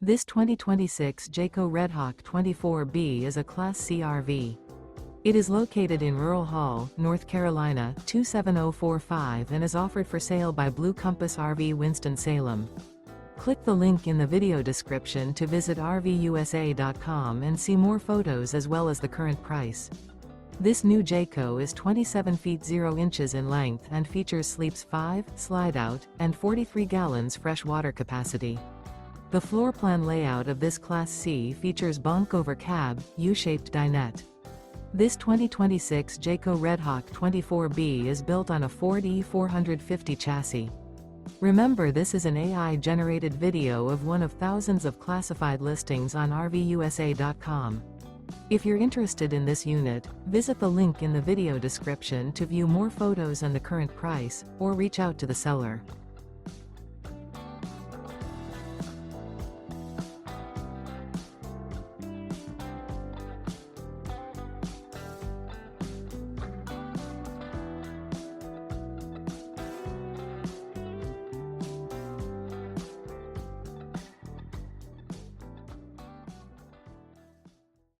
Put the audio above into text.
This 2026 Jayco Redhawk 24B is a Class C RV. It is located in Rural Hall, North Carolina, 27045 and is offered for sale by Blue Compass RV Winston, Salem. Click the link in the video description to visit RVUSA.com and see more photos as well as the current price. This new Jayco is 27 feet 0 inches in length and features sleeps 5, slide-out, and 43 gallons fresh water capacity. The floor plan layout of this Class C features bunk over cab, U-shaped dinette. This 2026 Jayco Redhawk 24B is built on a Ford E450 chassis. Remember, this is an AI-generated video of one of thousands of classified listings on RVUSA.com. If you're interested in this unit, visit the link in the video description to view more photos and the current price, or reach out to the seller.